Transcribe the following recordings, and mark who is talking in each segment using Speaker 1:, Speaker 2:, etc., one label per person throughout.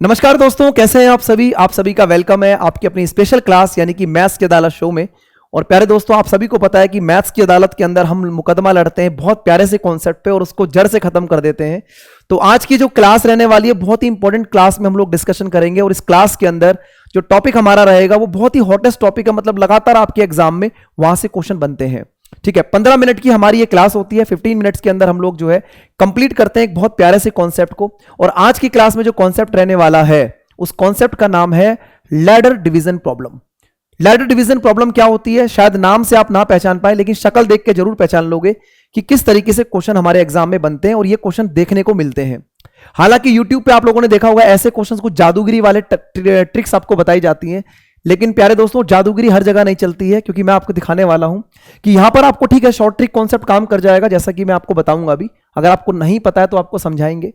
Speaker 1: नमस्कार दोस्तों, कैसे हैं आप सभी का वेलकम है आपकी अपनी स्पेशल क्लास यानी कि मैथ्स की अदालत शो में। और प्यारे दोस्तों, आप सभी को पता है कि मैथ्स की अदालत के अंदर हम मुकदमा लड़ते हैं बहुत प्यारे से कॉन्सेप्ट पे और उसको जड़ से खत्म कर देते हैं। तो आज की जो क्लास रहने वाली है बहुत ही इंपॉर्टेंट क्लास में हम लोग डिस्कशन करेंगे और इस क्लास के अंदर जो टॉपिक हमारा रहेगा वो बहुत ही हॉटेस्ट टॉपिक है, मतलब लगातार आपके एग्जाम में वहां से क्वेश्चन बनते हैं। ठीक है, 15 मिनट की हमारी ये क्लास होती है। 15 मिनट्स के अंदर हम लोग जो है कंप्लीट करते हैं एक बहुत प्यारे से कॉन्सेप्ट को। और आज की क्लास में जो कॉन्सेप्ट रहने वाला है उस कॉन्सेप्ट का नाम है ladder division problem. Ladder division problem क्या होती है, शायद नाम से आप ना पहचान पाए लेकिन शक्ल देख के जरूर पहचान लोगे कि किस तरीके से क्वेश्चन हमारे एग्जाम में बनते हैं और ये क्वेश्चन देखने को मिलते हैं। हालांकि YouTube पे आप लोगों ने देखा होगा ऐसे क्वेश्चंस को जादूगिरी वाले ट्रिक्स आपको बताई जाती हैं, लेकिन प्यारे दोस्तों जादूगिरी हर जगह नहीं चलती है, क्योंकि मैं आपको दिखाने वाला हूं कि यहां पर आपको ठीक है शॉर्ट ट्रिक कॉन्सेप्ट काम कर जाएगा, जैसा कि मैं आपको बताऊंगा अभी। अगर आपको नहीं पता है तो आपको समझाएंगे,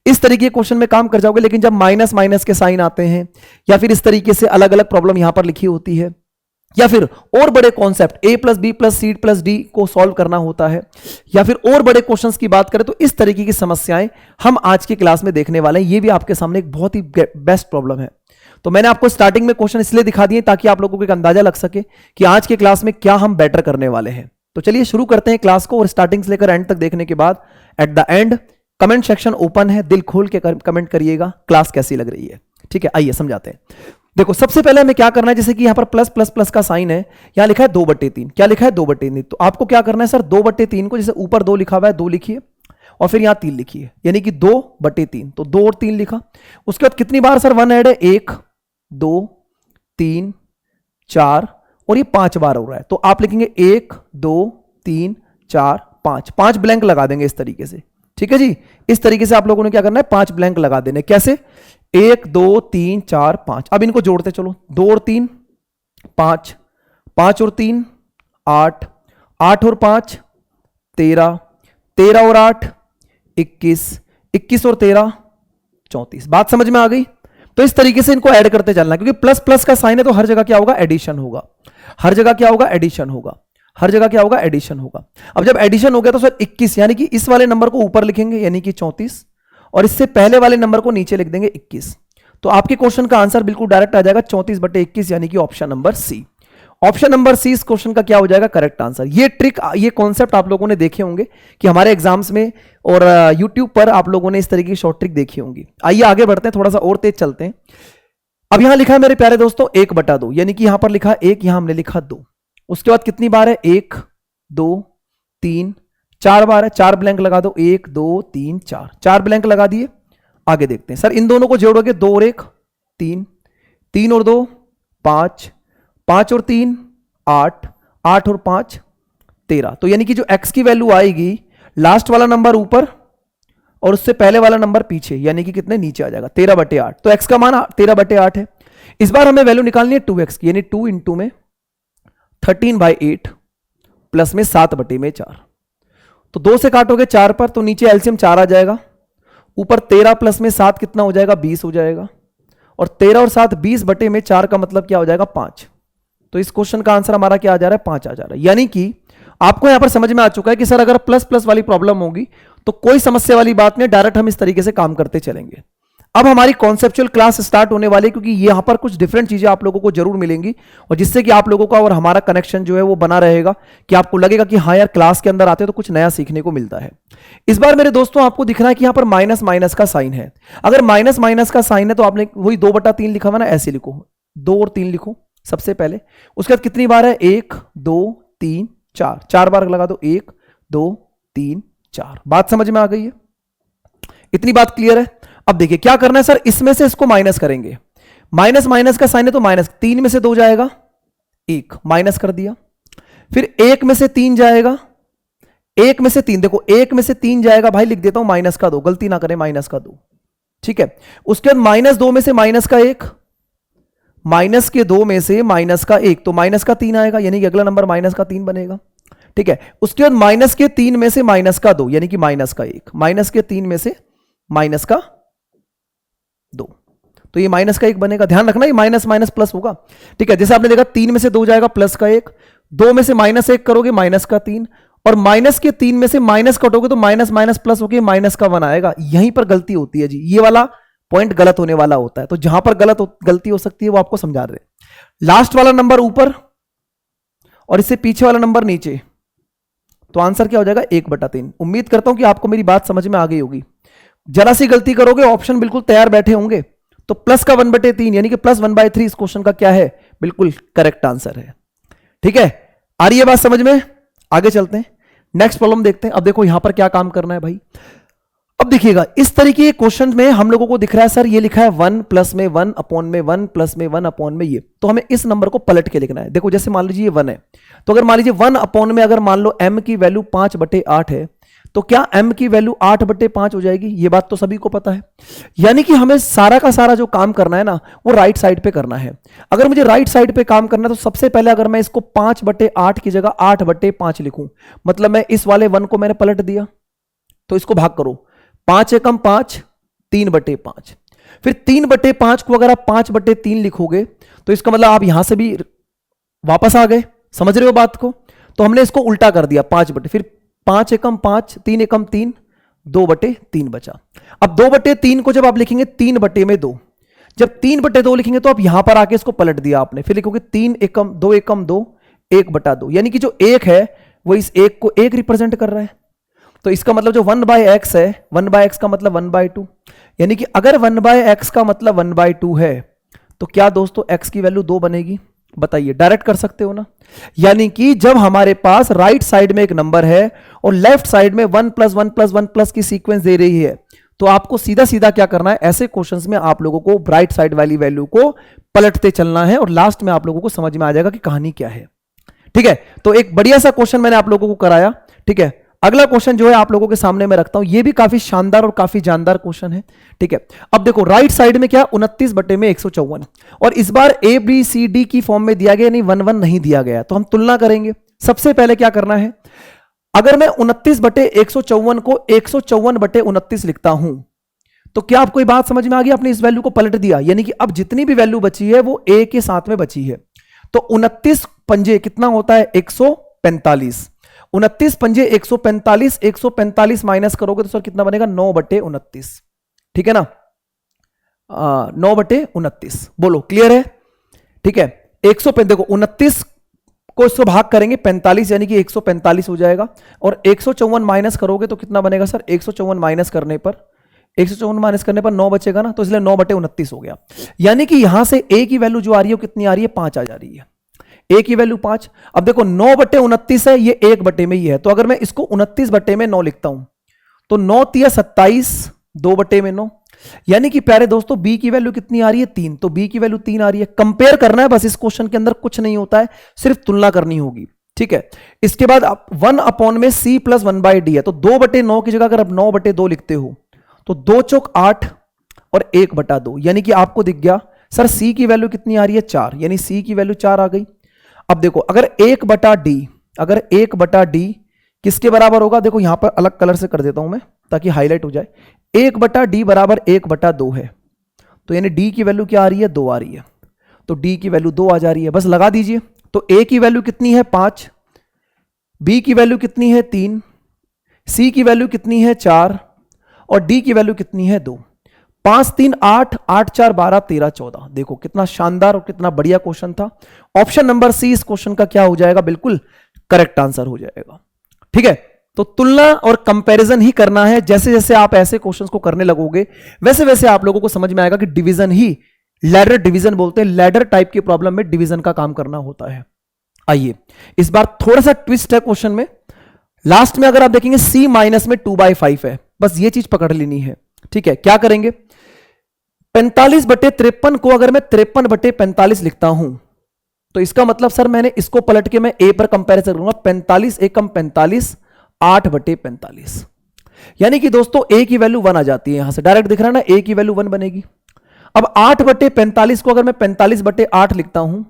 Speaker 1: इस तरीके के क्वेश्चन में काम कर जाओगे। लेकिन जब माइनस माइनस के साइन आते हैं या फिर इस तरीके से अलग अलग प्रॉब्लम यहां पर लिखी होती है या फिर और बड़े concept a plus B plus C plus D को सॉल्व करना होता है या फिर और बड़े क्वेश्चंस की बात करें, तो इस तरीके की समस्याएं हम आज की क्लास में देखने वाले हैं। ये भी आपके सामने एक बहुत ही बेस्ट प्रॉब्लम है। तो मैंने आपको स्टार्टिंग में क्वेश्चन इसलिए दिखा दिए ताकि आप लोगों को एक अंदाजा लग सके कि आज के क्लास में क्या हम बेटर करने वाले हैं। तो चलिए शुरू करते हैं क्लास को, और स्टार्टिंग से लेकर एंड तक देखने के बाद at the end comment section open है, दिल खोल के कमेंट करिएगा क्लास कैसी लग रही है। ठीक है, आइए समझाते हैं। देखो सबसे पहले हमें क्या करना है, जैसे कि यहां पर प्लस प्लस प्लस का साइन है, यहां लिखा है 2/3। क्या लिखा है 2/3। तो आपको क्या करना है सर, 2/3 को जैसे ऊपर 2 लिखा हुआ है 2 लिखिए और फिर यहां 3 लिखिए, यानी कि 2/3। तो 2 और 3 लिखा। उसके बाद कितनी बार सर 1 ऐड है, 1 2 3 4 और ये 5 बार हो रहा है। तो आप लिखेंगे 1 2 3 4 5 ब्लैंक लगा देंगे इस तरीके से। ठीक है जी, इस तरीके से आप लोगों ने क्या करना है 5 ब्लैंक लगा देने। कैसे, 1 2 3 4 5। अब इनको जोड़ते चलो, 2 और 3 5, 5 और 3 8, 8 और 5 13, 13 और 8 21, 21 और 13 34। बात समझ में आ गई। तो इस तरीके से इनको ऐड करते चलना, क्योंकि प्लस प्लस का साइन है तो हर जगह क्या होगा, एडिशन होगा। हर जगह क्या होगा, एडिशन होगा। हर जगह क्या होगा, एडिशन होगा। अब जब एडिशन हो गया तो सर 21, यानी कि इस वाले नंबर को ऊपर लिखेंगे यानी कि 34, और इससे पहले वाले नंबर को नीचे लिख देंगे 21। तो आपके क्वेश्चन का आंसर बिल्कुल डायरेक्ट आ जाएगा 34/21, यानी कि option number C. Option number C इस क्वेश्चन का क्या हो जाएगा, करेक्ट आंसर। ये ट्रिक, ये कॉन्सेप्ट आप लोगों ने देखे होंगे कि हमारे एग्जाम्स में और यूट्यूब पर आप लोगों ने इस तरीके की शॉर्ट ट्रिक देखी होंगी। आइए आगे बढ़ते हैं, थोड़ा सा और तेज चलते हैं। अब यहां लिखा है मेरे प्यारे दोस्तों 1/2, यानी कि यहां पर लिखा 1, यहां हमने लिखा 2। उसके बाद कितनी बार है, 1 2 3 4 बार है। 4 ब्लैंक लगा दो, 1 2 3 4, 4 ब्लैंक लगा दिए। आगे देखते हैं सर, इन दोनों को जोड़ोगे 2 और 1 3, 3 और 2 5, 5 और 3 8, 8 और 5 13। तो यानी कि जो x की वैल्यू आएगी, लास्ट वाला नंबर ऊपर और उससे पहले वाला नंबर पीछे, यानी कि कितने नीचे आ जाएगा, 13/8। तो x का मान 13/8 है। इस बार हमें वैल्यू निकालनी है 2x की, यानी 2 इंटू में 13/8 प्लस में 7/4। तो 2 से काटोगे 4 पर तो नीचे एलसीएम 4 आ जाएगा। ऊपर 13 प्लस में 7 कितना हो जाएगा, 20 हो जाएगा। और 13 और 7 20/4 का मतलब क्या हो जाएगा, 5। तो इस क्वेश्चन का आंसर हमारा क्या आ जा रहा है, 5 आ जा रहा है। यानी कि आपको यहां पर समझ में आ चुका है कि सर अगर प्लस प्लस वाली प्रॉब्लम होगी तो कोई समस्या वाली बात नहीं, डायरेक्ट हम इस तरीके से काम करते चलेंगे। अब हमारी कॉन्सेप्चुअल क्लास स्टार्ट होने वाली है, क्योंकि यहां पर कुछ डिफरेंट चीजें आप लोगों को जरूर मिलेंगी और जिससे कि आप लोगों का और हमारा कनेक्शन जो है वो बना रहेगा, कि आपको लगेगा कि हाँ यार क्लास के अंदर आते हैं तो कुछ नया सीखने को मिलता है। इस बार मेरे दोस्तों आपको दिख रहा है कि यहां पर माइनस माइनस का साइन है। अगर माइनस माइनस का साइन है तो आपने वही 2/3 लिखा हुआ ना, ऐसे लिखो, 2 और 3 लिखो सबसे पहले। उसके बाद कितनी बार है, 1 2 3 4, 4 बार लगा दो, 1 2 3 4। बात समझ में आ गई है, इतनी बात क्लियर है। अब देखिए क्या करना है सर, इसमें से इसको माइनस करेंगे। माइनस माइनस का साइन है तो माइनस, 3 में से 2 जाएगा 1, माइनस कर दिया। फिर 1 में से 3 जाएगा, 1 में से 3, देखो 1 में से 3 जाएगा, भाई लिख देता हूं माइनस का 2, गलती ना करें, माइनस का 2। ठीक है, उसके बाद -2 में से माइनस का 1, माइनस के 2 में से माइनस का 1, तो माइनस का 3 आएगा, यानी कि अगला नंबर माइनस का 3 बनेगा। ठीक है, उसके बाद माइनस के 3 में से माइनस का 2, यानी कि माइनस का 1, माइनस के 3 में से माइनस का 2, तो ये माइनस का 1 बनेगा। ध्यान रखना ये माइनस माइनस प्लस होगा। ठीक है, जैसे आपने देखा 3 में से 2 जाएगा, प्लस का 1, 2 में से -1 करोगे, माइनस का 3, और माइनस के 3 में से माइनस कटोगे तो माइनस माइनस प्लस होके माइनस का 1 आएगा। यहीं पर गलती होती है जी, ये वाला पॉइंट गलत होने वाला होता है। तो जहां पर गलती हो सकती है वो आपको समझा रहे हैं। लास्ट वाला नंबर ऊपर और इससे पीछे वाला नंबर नीचे, तो आंसर क्या हो जाएगा 1/3। उम्मीद करता हूं कि आपको मेरी बात समझ में आ गई होगी। जरा सी गलती करोगे ऑप्शन बिल्कुल तैयार बैठे होंगे, तो प्लस का 1/3 यानी कि +1/3 इस क्वेश्चन का क्या है, बिल्कुल करेक्ट आंसर है। ठीक है, आ रही है बात समझ में? आगे चलते हैं, नेक्स्ट प्रॉब्लम देखते हैं। अब देखो यहां पर क्या काम करना है भाई। अब देखिएगा इस तरीके के क्वेश्चन में हम लोगों को दिख रहा है सर ये लिखा है 1 प्लस में 1 अपॉन में 1 प्लस में 1 अपॉन में ये, तो हमें इस नंबर को पलट के लिखना है। देखो जैसे मान लीजिए ये 1 है, तो अगर मान लीजिए 1 अपॉन में अगर मान लो m की वैल्यू 5/8 है, तो क्या m की वैल्यू 8/5 हो जाएगी? ये बात तो सभी को पता है। यानी कि हमें सारा का सारा जो काम करना है ना वो राइट साइड पे करना है। अगर मुझे राइट साइड पे काम करना है तो सबसे पहले अगर मैं इसको 5/8 की जगह 8/5 लिखूं, मतलब मैं इस वाले 1 को मैंने पलट दिया, तो इसको भाग करो, 5 एकम 5, 3/5। फिर 3/5 को अगर आप 5/3 लिखोगे तो इसका मतलब आप यहां से भी वापस आ गए। समझ रहे हो बात को? तो हमने इसको उल्टा कर दिया, 5/, फिर 5 एकम 5, 3 एकम 3, 2/3 बचा। अब 2/3 को जब आप लिखेंगे 3/2, जब 3/2 लिखेंगे तो आप यहां पर आके इसको पलट दिया आपने, फिर लिखोगे 3 एकम 2 एकम 2, 1/2, यानी कि जो 1 है वो इस 1 को 1 रिप्रेजेंट कर रहा है। तो इसका मतलब जो 1/x है, 1/x का मतलब 1/2, यानी कि अगर 1/x का मतलब 1/2 है तो क्या दोस्तों x की वैल्यू 2 बनेगी? बताइए, डायरेक्ट कर सकते हो ना। यानी कि जब हमारे पास राइट साइड में एक नंबर है और लेफ्ट साइड में 1 + 1 + 1 प्लस की सीक्वेंस दे रही है, तो आपको सीधा सीधा क्या करना है, ऐसे क्वेश्चंस में आप लोगों को राइट साइड वाली वैल्यू को पलटते चलना है और लास्ट में आप लोगों को समझ में आ जाएगा कि कहानी क्या है। ठीक है, तो एक बढ़िया सा क्वेश्चन मैंने आप लोगों को कराया। ठीक है, अगला क्वेश्चन जो है आप लोगों के सामने मैं रखता हूं, ये भी काफी शानदार और काफी जानदार क्वेश्चन है। ठीक है, अब देखो राइट साइड में क्या 29/154, और इस बार ए बी सी डी की फॉर्म में दिया गया, नहीं 1 1 नहीं दिया गया, तो हम तुलना करेंगे। सबसे पहले क्या करना है, अगर मैं 29/154 को 154/29 लिखता हूं, तो क्या आपको ये बात समझ में आ गई? आपने इस वैल्यू को पलट दिया, यानी कि अब जितनी भी वैल्यू बची है वो ए के साथ में बची है। तो 29 पंजे कितना होता है? 145। 29 पंजे 145, 145 माइनस करोगे तो सर कितना बनेगा? 9/29। ठीक है ना, 9/29। बोलो क्लियर है? ठीक है, 100 देखो 29 को इसको भाग करेंगे 45, यानी कि 145 हो जाएगा, और 154 माइनस करोगे तो कितना बनेगा सर? 154 माइनस करने पर 9 बचेगा ना, तो इसलिए 9/29 हो गया। यानी कि यहां से ए की वैल्यू जो आ रही है कितनी आ रही है? 5 आ जा रही है। ए की वैल्यू 5। अब देखो 9/29 है, ये 1 में ही है, तो अगर मैं इसको 29/9 लिखता हूं तो 9 × 27, 2/9, यानी कि प्यारे दोस्तों बी की वैल्यू कितनी आ रही है? 3। तो बी की वैल्यू 3 आ रही है। कंपेयर करना है बस, इस क्वेश्चन के अंदर कुछ नहीं होता है, सिर्फ तुलना करनी होगी। ठीक है, इसके बाद 1 में c + 1/d है, तो 2/9 की जगह अगर आप 9/2 लिखते हो तो 2 चौक 8 और 1/2, यानी कि आपको दिख गया सर c की वैल्यू कितनी आ रही है? 4, यानी c की वैल्यू 4 आ गई। अब देखो अगर 1/d किसके बराबर होगा? देखो यहां पर अलग कलर से कर देता हूं मैं ताकि हाईलाइट हो जाए। 1/d बराबर 1/2 है, तो यानी d की वैल्यू क्या आ रही है? 2 आ रही है, तो d की वैल्यू 2 आ जा रही है, बस लगा दीजिए। तो a की वैल्यू कितनी है? 5, b की वैल्यू कितनी है? 3, c की वैल्यू कितनी है? 4, और d की वैल्यू कितनी है? 2। 5 3 8, 8 4 12, 13 14। देखो कितना शानदार और कितना बढ़िया क्वेश्चन था। ऑप्शन नंबर सी इस क्वेश्चन का क्या हो जाएगा? बिल्कुल करेक्ट आंसर हो जाएगा। ठीक है, तो तुलना और कंपैरिजन ही करना है। जैसे जैसे आप ऐसे क्वेश्चंस को करने लगोगे वैसे वैसे आप लोगों को समझ में आएगा कि डिवीजन ही, लैडर डिवीजन बोलते हैं, लैडर टाइप की प्रॉब्लम में डिवीजन का काम करना होता है। आइए इस बार थोड़ा सा ट्विस्ट है क्वेश्चन में। लास्ट में अगर आप देखेंगे c माइनस में 2/5 है, बस ये चीज पकड़ लेनी है। ठीक है, क्या करेंगे? 45/53 को अगर मैं 53/45 लिखता हूं तो इसका मतलब सर मैंने इसको पलट के मैं a पर कंपैरिजन करूंगा। 45 एकम 45, 8/45, यानी कि दोस्तों a की वैल्यू 1 आ जाती है। यहां से डायरेक्ट दिख रहा है ना, a की वैल्यू 1 बनेगी। अब 8/45 को अगर मैं 45/8 लिखता हूं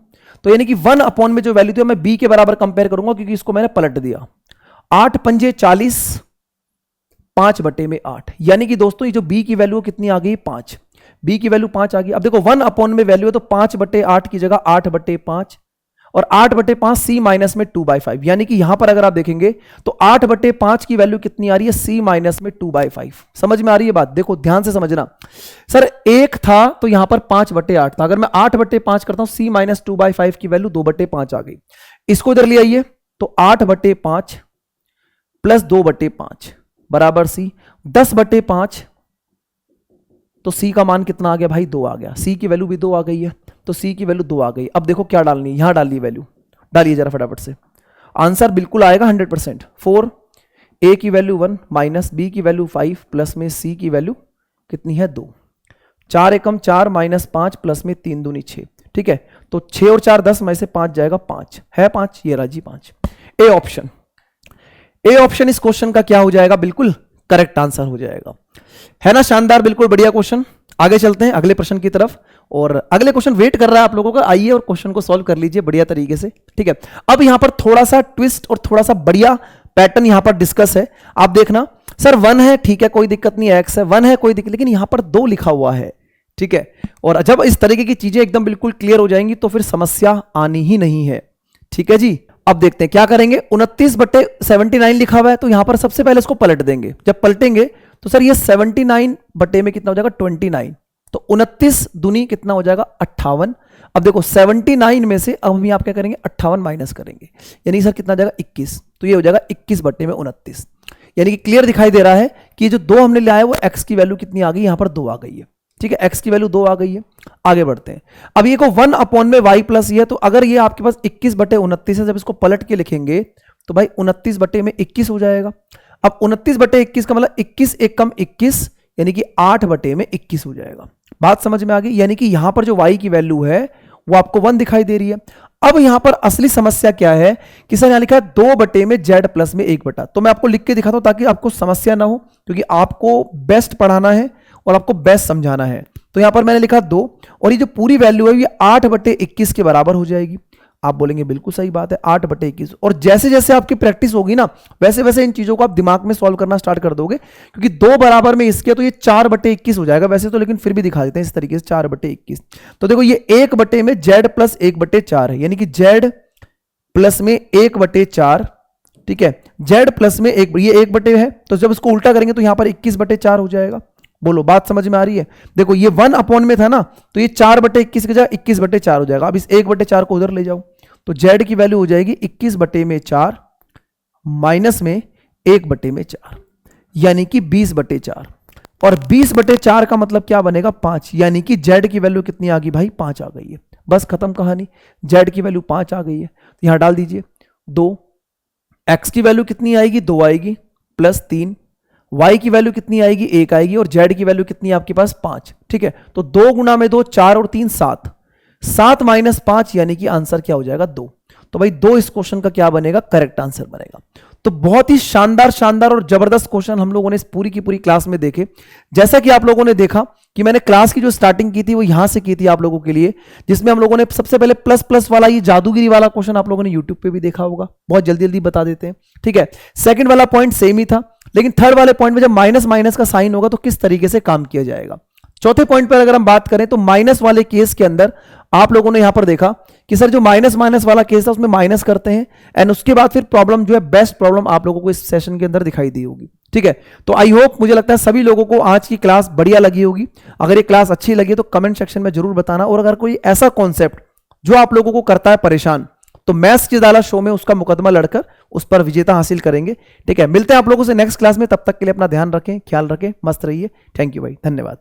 Speaker 1: तो यानी कि 1 में जो वैल्यू थी मैं b के बराबर कंपेयर करूंगा, क्योंकि इसको मैंने पलट दिया। 8 पंजे 40, 5/8, यानी कि दोस्तों ये जो b की वैल्यू कितनी आ गई? 5। b की वैल्यू 5 आ गई। अब देखो 1 में वैल्यू है तो 5/8 की जगह 8/5, और 8/5 c माइनस में 2/5, यानी कि यहां पर अगर आप देखेंगे तो 8/5 की वैल्यू कितनी आ रही है, c माइनस में 2/5। समझ में आ रही है बात? देखो ध्यान से समझना। सर 1 था तो यहां पर 5/8 था, अगर मैं 8/5 करता हूं, c माइनस 2/5 की वैल्यू 2/5 आ गई। इसको इधर ले आइए तो 8/5 प्लस 2/5 बराबर c, 10/5 तो c का मान कितना आ गया भाई, 2 आ गया। c की वैल्यू भी 2 आ गई है, तो c की वैल्यू 2 आ गई। अब देखो क्या डालनी है, यहां डालिए वैल्यू, डालिए जरा फटाफट से, आंसर बिल्कुल आएगा 100%। 4, a की वैल्यू 1 माइनस b की वैल्यू 5 प्लस में c की वैल्यू कितनी है, 2। 4 एकम 4 माइनस 5 प्लस में 3 दूनी 6। ठीक है, तो 6 और 4 10 में से 5 जाएगा 5 है, 5 ये राजी 5। ए ऑप्शन, ए ऑप्शन इस क्वेश्चन का क्या हो जाएगा, बिल्कुल करेक्ट आंसर हो जाएगा, है ना। शानदार, बिल्कुल बढ़िया क्वेश्चन। आगे चलते हैं अगले प्रश्न की तरफ, और अगले क्वेश्चन वेट कर रहा है आप लोगों का, आइए और क्वेश्चन को सॉल्व कर लीजिए बढ़िया तरीके से। ठीक है, अब यहां पर थोड़ा सा ट्विस्ट और थोड़ा सा बढ़िया पैटर्न यहां पर डिस्कस है। आप देखना, सर 1 है, ठीक है कोई दिक्कत नहीं है, x है, 1 है कोई दिक्कत, लेकिन यहां पर 2 लिखा हुआ है। ठीक है, और जब इस तरीके की चीजें एकदम बिल्कुल क्लियर हो जाएंगी तो फिर समस्या आनी ही नहीं है। ठीक है जी, अब देखते हैं क्या करेंगे। 29/79 लिखा हुआ है, तो यहां पर सबसे पहले इसको पलट देंगे। जब पलटेंगे तो सर ये 79 बटे में कितना हो जाएगा, 29, तो 29 दूनी कितना हो जाएगा, 58। अब देखो 79 में से अब हम आप क्या करेंगे, 58 माइनस करेंगे, यानी सर कितना जाएगा, 21, तो ये हो जाएगा 21 बटे में 29। यानी कि क्लियर दिखाई दे रहा है कि जो 2 हमने लिया है वो x की वैल्यू कितनी आ गई, यहां पर 2 आ गई है। ठीक है, x की वैल्यू 2 आ गई है। आगे बढ़ते हैं, अब ये को 1 अपॉन में y प्लस ये, तो अगर ये आपके पास 21 बटे 29 है, जब इसको पलट के लिखेंगे तो भाई 29 बटे में 21 हो जाएगा। अब 29 बटे 21 का मतलब 21 एक कम 21, यानी कि 8 बटे में 21 हो जाएगा। बात समझ में आ गई? यानी कि यहां पर जो y की वैल्यू है वो आपको 1 दिखाई दे रही है। अब यहां पर असली समस्या क्या है कि सर यहां लिखा है 2 बटे में z प्लस में 1 बटा, तो मैं आपको लिख के दिखाता हूं ताकि आपको समस्या ना हो, क्योंकि आपको बेस्ट पढ़ाना है और आपको बेस्ट समझाना है। तो यहां पर मैंने लिखा 2, और ये जो पूरी वैल्यू है ये 8 बटे 21 के बराबर हो जाएगी। आप बोलेंगे बिल्कुल सही बात है, 8 बटे 21, और जैसे जैसे आपकी प्रैक्टिस होगी ना वैसे वैसे इन चीजों को आप दिमाग में सॉल्व करना स्टार्ट कर दोगे, क्योंकि 2 बराबर में इसके तो ये 4 बटे 21 हो जाएगा वैसे तो, लेकिन फिर भी दिखा देते हैं इस तरीके से 4 बटे 21। तो देखो ये 1 बटे में z प्लस 1 बटे 4 है, यानी कि z प्लस में 1 बटे 4। ठीक है, z प्लस में 1, ये 1 बटे है, तो जब इसको उल्टा करेंगे तो यहां पर 21 बटे 4 हो जाएगा। बोलो बात समझ में आ रही है? देखो ये 1 अपॉन में था ना, तो ये 4 बटे 21 की जगह 21 बटे 4 हो जाएगा। अब इस 1 बटे 4 को उधर ले जाओ, तो z की वैल्यू हो जाएगी 21 बटे में 4 माइनस में 1 बटे में 4, यानी कि 20 बटे 4, और 20 बटे 4 का मतलब क्या बनेगा, 5, यानी कि z की वैल्यू कितनी आ गई भाई, 5 आ गई है। बस खत्म कहानी, z की वैल्यू 5 आ गई है, तो यहां डाल दीजिए 2, x की वैल्यू कितनी आएगी, 2 आएगी, प्लस 3, y की वैल्यू कितनी आएगी, 1 आएगी, और z की वैल्यू कितनी है आपके पास, 5। ठीक है, तो 2 गुना में 2, 4 और 3 7, 7 माइनस 5, यानी कि आंसर क्या हो जाएगा, 2। तो भाई 2 इस क्वेश्चन का क्या बनेगा, करेक्ट आंसर बनेगा। तो बहुत ही शानदार शानदार और जबरदस्त क्वेश्चन हम लोगों ने इस पूरी की पूरी क्लास में देखे। जैसा कि आप लोगों ने देखा कि मैंने क्लास की जो स्टार्टिंग की थी वो यहां से की थी आप लोगों के लिए, जिसमें हम लोगों ने सबसे पहले प्लस प्लस वाला ये जादूगिरी वाला क्वेश्चन आप लोगों ने यूट्यूब पे भी देखा होगा, बहुत जल्दी जल्दी बता देते हैं। ठीक है, सेकंड वाला पॉइंट सेम ही था, लेकिन थर्ड वाले पॉइंट में जब माइनस माइनस का साइन होगा तो किस तरीके से काम किया जाएगा। चौथे पॉइंट पर अगर हम बात करें तो माइनस वाले केस के अंदर आप लोगों ने यहां पर देखा कि सर जो माइनस माइनस वाला केस था उसमें माइनस करते हैं, एंड उसके बाद फिर प्रॉब्लम जो है बेस्ट प्रॉब्लम आप लोगों को इस सेशन के अंदर दिखाई दी होगी। ठीक है, तो आई होप, मुझे लगता है सभी लोगों को आज की क्लास बढ़िया लगी होगी। अगर ये क्लास अच्छी लगी तो कमेंट सेक्शन में जरूर बताना, और अगर कोई ऐसा कॉन्सेप्ट जो आप लोगों को करता है परेशान, तो मैथ्स की अदालत शो में उसका मुकदमा लड़कर उस पर विजेता हासिल करेंगे। ठीक है, मिलते हैं आप लोगों से नेक्स्ट क्लास में, तब तक के लिए अपना ध्यान रखें, ख्याल रखें, मस्त रहिए। थैंक यू भाई, धन्यवाद।